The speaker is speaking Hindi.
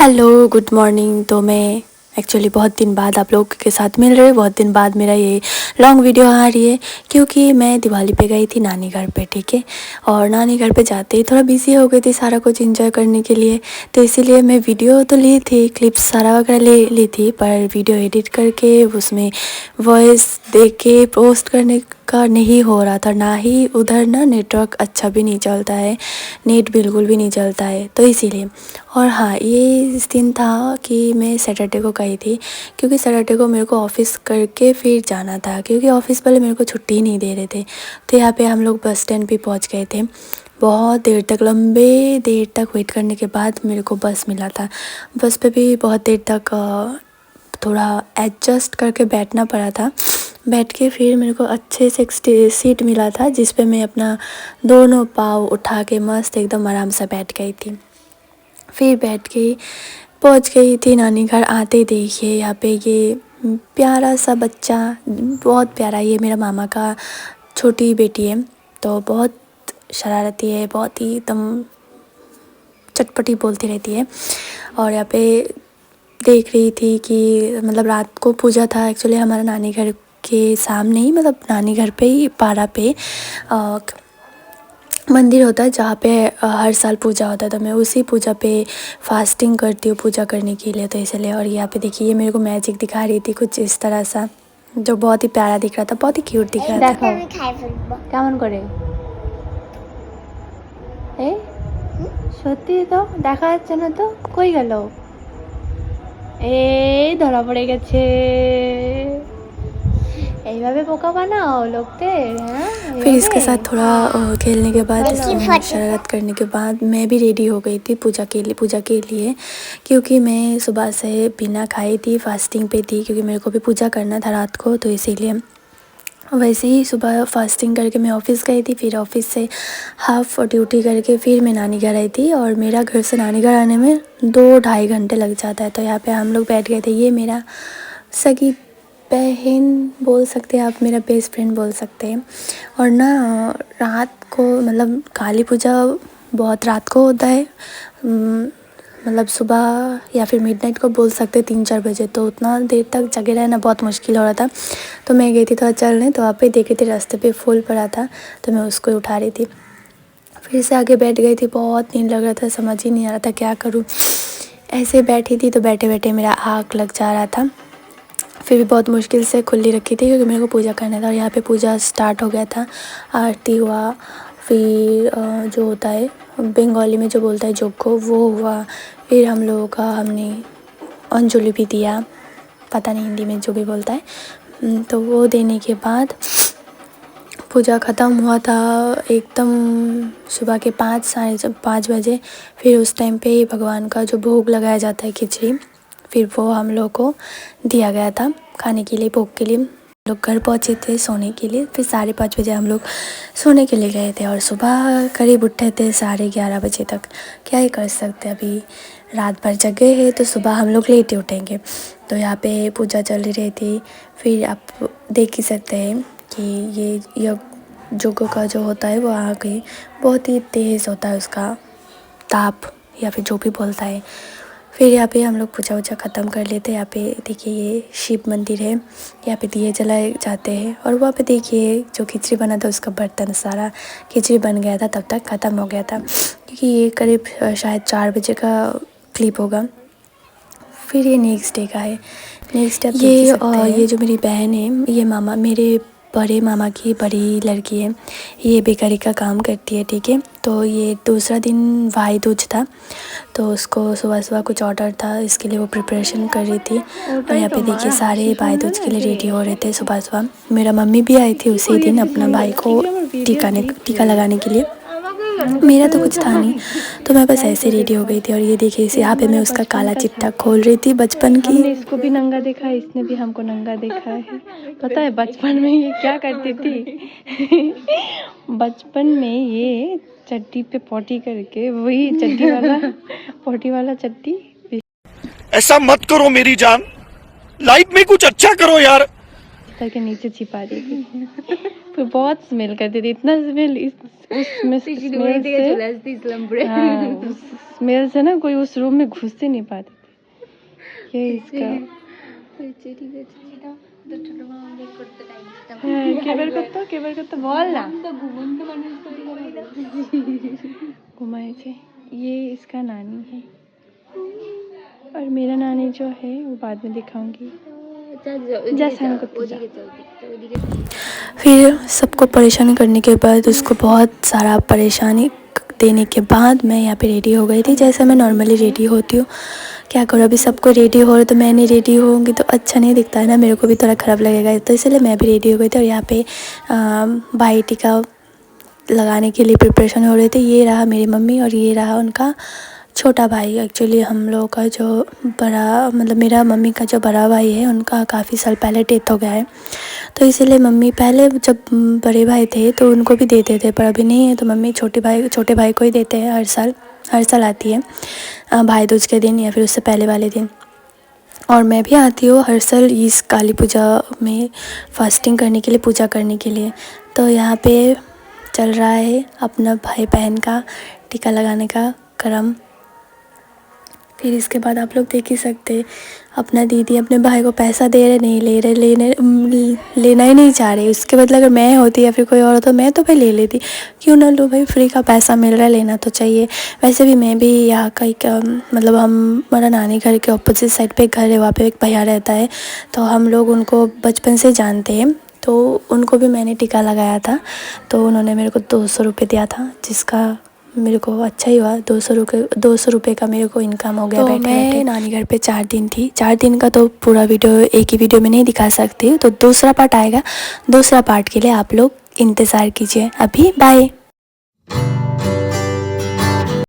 Hello good morning. तो मैं एक्चुअली बहुत दिन बाद आप लोगों के साथ मिल रही हूँ। बहुत दिन बाद मेरा ये लॉन्ग वीडियो आ रही है क्योंकि मैं दिवाली पे गई थी नानी घर पे, ठीक है। और नानी घर पे जाते ही थोड़ा बिजी हो गई थी सारा कुछ एंजॉय करने के लिए, तो इसीलिए मैं वीडियो तो ली थी, क्लिप्स सारा वगैरह ले ली थी, पर वीडियो एडिट करके उसमें वॉइस दे के पोस्ट करने का नहीं हो रहा था। ना ही उधर ना नेटवर्क अच्छा भी नहीं चलता है, नेट बिल्कुल भी नहीं चलता है, तो इसीलिए। और हाँ, ये इस दिन था कि मैं सैटरडे को गई थी क्योंकि सैटरडे को मेरे को ऑफ़िस करके फिर जाना था, क्योंकि ऑफ़िस वाले मेरे को छुट्टी ही नहीं दे रहे थे। तो यहाँ पे हम लोग बस स्टैंड पे पहुँच गए थे। बहुत देर तक, लंबे देर तक वेट करने के बाद मेरे को बस मिला था। बस पे भी बहुत देर तक थोड़ा एडजस्ट करके बैठना पड़ा था। बैठ के फिर मेरे को अच्छे से एक सीट मिला था जिस पे मैं अपना दोनों पाँव उठा के मस्त एकदम आराम से बैठ गई थी। फिर बैठ के पहुंच गई थी नानी घर। आते ही देखिए यहाँ पे ये प्यारा सा बच्चा, बहुत प्यारा, ये मेरा मामा का छोटी बेटी है। तो बहुत शरारती है, बहुत ही एकदम चटपटी बोलती रहती है। और यहाँ पे देख रही थी कि मतलब रात को पूजा था एक्चुअली हमारा नानी घर के सामने ही, मतलब नानी घर पे ही पारा पे मंदिर होता है जहाँ पे हर साल पूजा होता है। तो मैं उसी पूजा पे फास्टिंग करती हूँ पूजा करने के लिए, तो इसलिए। और यहाँ पे देखिए ये मेरे को मैजिक दिखा रही थी कुछ इस तरह सा, जो बहुत ही प्यारा दिख रहा था, बहुत ही क्यूट दिख रहा था। কেমন করে এই সত্যি তো দেখা যাচ্ছে না তো, কই গেল? এই ধরা পড়ে গেছে। এইভাবে বোকা বানাও লোকদের, হ্যাঁ? फिर इसके साथ थोड़ा खेलने के बाद, शरारत करने के बाद मैं भी रेडी हो गई थी पूजा के लिए क्योंकि मैं सुबह से बिना खाई थी, फास्टिंग पे थी, क्योंकि मेरे को भी पूजा करना था रात को, तो इसीलिए। वैसे ही सुबह फास्टिंग करके मैं ऑफ़िस गई थी। फिर ऑफ़िस से हाफ़ ड्यूटी करके फिर मैं नानी घर आई थी, और मेरा घर से नानी घर आने में 2-2.5 घंटे लग जाता है। तो यहाँ पे हम लोग बैठ गए थे। ये मेरा सगी बहन बोल सकते हैं आप, मेरा बेस्ट फ्रेंड बोल सकते हैं। और ना रात को, मतलब काली पूजा बहुत रात को होता है, मतलब सुबह या फिर मिडनाइट को बोल सकते हैं, 3-4 बजे। तो उतना देर तक जगे रहना बहुत मुश्किल हो रहा था। तो मैं गई थी थोड़ा चलने, तो वहाँ पे देख रही थी रास्ते पे फूल पड़ा था, तो मैं उसको उठा रही थी। फिर से आगे बैठ गई थी, बहुत नींद लग रहा था, समझ ही नहीं आ रहा था क्या करूँ। ऐसे बैठी थी तो बैठे बैठे मेरा आँख लग जा रहा था। फिर भी बहुत मुश्किल से खुली रखी थी क्योंकि मेरे को पूजा करना था। और यहाँ पे पूजा स्टार्ट हो गया था, आरती हुआ, फिर जो होता है बंगाली में जो बोलता है जोको, वो हुआ। फिर हम लोगों का हमने अंजलि भी दिया, पता नहीं हिंदी में जो भी बोलता है। तो वो देने के बाद पूजा ख़त्म हुआ था एकदम सुबह के 5-5:30 बजे। फिर उस टाइम पे भगवान का जो भोग लगाया जाता है खिचड़ी, फिर वो हम लोग को दिया गया था खाने के लिए, भोग के लिए। लोग घर पहुँचे थे सोने के लिए। फिर 5:30 बजे हम लोग सोने के लिए गए थे, और सुबह करीब उठे थे 11:30 बजे तक। क्या ही कर सकते, अभी रात भर जगे हैं तो सुबह हम लोग लेट ही उठेंगे। तो यहाँ पे पूजा चल रही थी। फिर आप देख ही सकते हैं कि ये जोगो का जो होता है वो आगे बहुत ही तेज़ होता है उसका ताप, या फिर जो भी बोलता है। फिर यहाँ पे हम लोग पूजा वूजा ख़त्म कर लेते हैं। यहाँ पे देखिए ये शिव मंदिर है, यहाँ पे दिए जलाए जाते हैं। और वहाँ पे देखिए जो खिचड़ी बना था उसका बर्तन, सारा खिचड़ी बन गया था, तब तक ख़त्म हो गया था, क्योंकि ये करीब शायद 4 बजे का क्लिप होगा। फिर ये नेक्स्ट डे का है। नेक्स्ट डे ये जो मेरी बहन है, ये मामा, मेरे बड़े मामा की बड़ी लड़की है, ये बेकरी का काम करती है, ठीक है। तो ये दूसरा दिन भाई दूज था, तो उसको सुबह सुबह कुछ ऑर्डर था, इसके लिए वो प्रिपरेशन कर रही थी। और यहाँ पे देखिए सारे भाई दूज के लिए रेडी हो रहे थे सुबह सुबह। मेरा मम्मी भी आई थी उसी दिन अपना भाई को टीका लगाने के लिए। मेरा तो कुछ था नहीं, तो मैं बस ऐसे रेडी हो गई थी। और ये देखिए इसे, यहाँ पे मैं उसका काला चिट्टा खोल रही थी बचपन की। हमने इसको भी नंगा देखा है, इसने भी हमको नंगा देखा है। पता है बचपन में ये क्या करती थी? बचपन में ये चड्डी पे पॉटी करके, वही चड्डी वाला पॉटी वाला चड्डी, ऐसा मत करो मेरी जान, लाइफ में कुछ अच्छा करो यार, करके नीचे छिपा दी थी। फिर बहुत स्मेल करती थी, इतना स्मेल, उसमें स्मेल से, हाँ, स्मेल से ना कोई उस रूम में घुस ही नहीं पाते थे। ये इसका केबर करता बोल ना घुमाए थे। ये इसका नानी है और मेरा नानी जो है वो बाद में दिखाऊंगी। फिर सबको परेशान करने के बाद, उसको बहुत सारा परेशानी देने के बाद मैं यहाँ पे रेडी हो गई थी, जैसे मैं नॉर्मली रेडी होती हूँ। क्या करूँ, अभी सबको रेडी हो रहे तो मैं नहीं रेडी होंगी तो अच्छा नहीं दिखता है ना, मेरे को भी थोड़ा ख़राब लगेगा, तो इसलिए मैं भी रेडी हो गई थी। और यहाँ पे भाई टीका लगाने के लिए प्रिपरेशन हो रहे थे। ये रहा मेरी मम्मी और ये रहा उनका छोटा भाई। एक्चुअली हम लोग का जो बड़ा, मतलब मेरा मम्मी का जो बड़ा भाई है, उनका काफ़ी साल पहले डेथ हो गया है, तो इसीलिए मम्मी पहले जब बड़े भाई थे तो उनको भी देते थे, पर अभी नहीं है तो मम्मी छोटे भाई को ही देते हैं। हर साल आती है भाई दूज के दिन या फिर उससे पहले वाले दिन। और मैं भी आती हूँ हर साल इस काली पूजा में फास्टिंग करने के लिए, पूजा करने के लिए। तो यहाँ पे चल रहा है अपना भाई बहन का टीका लगाने का क्रम। फिर इसके बाद आप लोग देख ही सकते, अपना दीदी अपने भाई को पैसा दे रहे, नहीं ले रहे, लेना ही नहीं चाह रहे। उसके बदले अगर मैं होती या फिर कोई और तो मैं तो भाई ले लेती, क्यों ना लो भाई, फ्री का पैसा मिल रहा है, लेना तो चाहिए। वैसे भी मैं भी यहाँ का एक मतलब हमारा नानी घर के ऑपोजिट साइड पे एक घर है, वहाँ पे एक भैया रहता है, तो हम लोग उनको बचपन से जानते हैं, तो उनको भी मैंने टीका लगाया था, तो उन्होंने मेरे को 200 रुपये दिया था, जिसका मेरे को अच्छा ही हुआ। 200 रुपये का मेरे को इनकम हो गया। तो मैं नानी घर पे 4 दिन थी। 4 दिन का तो पूरा वीडियो एक ही वीडियो में नहीं दिखा सकती, तो दूसरा पार्ट आएगा। दूसरा पार्ट के लिए आप लोग इंतज़ार कीजिए। अभी बाय।